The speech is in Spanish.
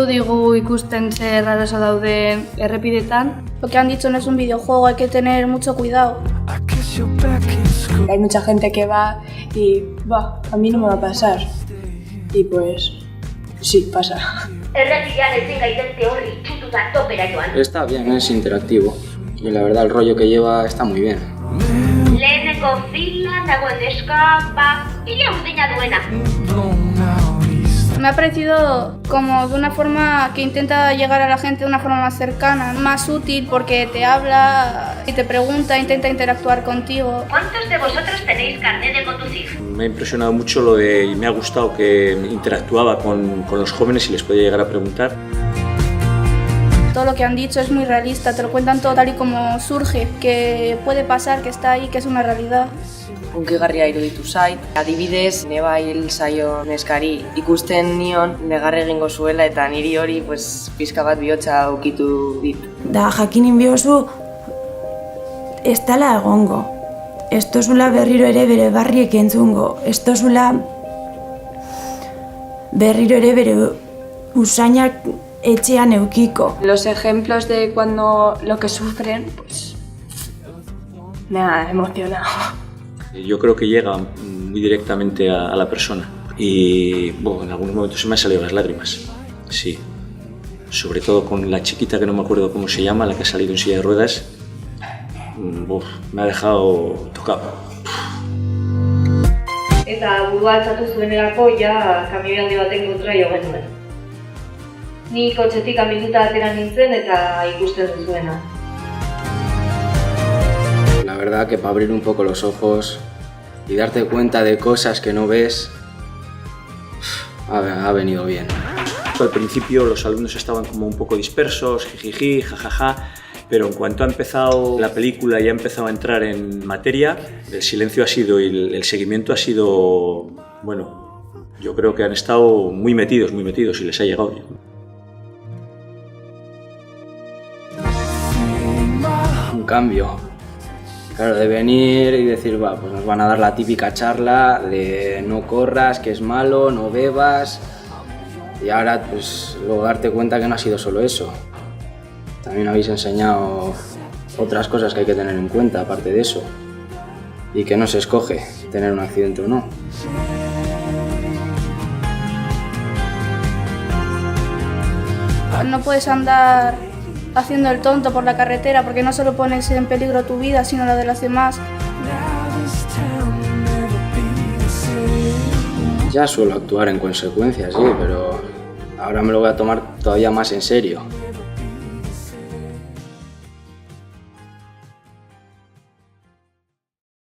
digu ikusten ze errarosa daude errepidetan. Lo que han dicho no es un videojuego, hay que tener mucho cuidado. Hay mucha gente que va y, a mí no me va a pasar. Y pues, sí, pasa. Está bien, es interactivo. Y la verdad el rollo que lleva está muy bien. Me ha parecido como de una forma que intenta llegar a la gente de una forma más cercana, más útil porque te habla y te pregunta, intenta interactuar contigo. ¿Cuántos de vosotros tenéis carnet de conducir? Me ha impresionado mucho y me ha gustado que interactuaba con los jóvenes y les podía llegar a preguntar. Todo lo que han dicho es muy realista, te lo cuentan todo tal y como surge, que puede pasar, que está ahí, que es una realidad. Hunkigarria iruditu zait. Adibidez, neba hil zaio neskari ikusten nion negarre egingo zuela eta niri hori pizka bat bihotza ukitu dit. Da jakinin biozu, ez dala egongo. Ez tozula berriro ere bere barriek entzungo. Ez tozula berriro ere bere usainak etxean eukiko. Los ejemplos de cuando lo que sufren, me ha emocionado. Yo creo que llega muy directamente a la persona y en algunos momentos se me han salido las lágrimas, sí. Sobre todo con la chiquita que no me acuerdo cómo se llama, la que ha salido en silla de ruedas, me ha dejado tocado. Eta burua altzatu zuenerako ja kamioi handi baten kontra jo genuen. Ni kotxetik aminduta atera nintzen eta ikusten zuena. La verdad que para abrir un poco los ojos y darte cuenta de cosas que no ves, ha venido bien. Al principio los alumnos estaban como un poco dispersos, jijiji, jajaja, pero en cuanto ha empezado la película y ha empezado a entrar en materia, el silencio ha sido y el seguimiento ha sido, yo creo que han estado muy metidos y les ha llegado bien. Un cambio. Claro, de venir y decir, pues nos van a dar la típica charla de no corras, que es malo, no bebas. Y ahora, luego darte cuenta que no ha sido solo eso. También habéis enseñado otras cosas que hay que tener en cuenta, aparte de eso. Y que no se escoge tener un accidente o no. No puedes andar haciendo el tonto por la carretera porque no solo pones en peligro tu vida, sino la de los demás. Ya suelo actuar en consecuencia, sí, pero ahora me lo voy a tomar todavía más en serio.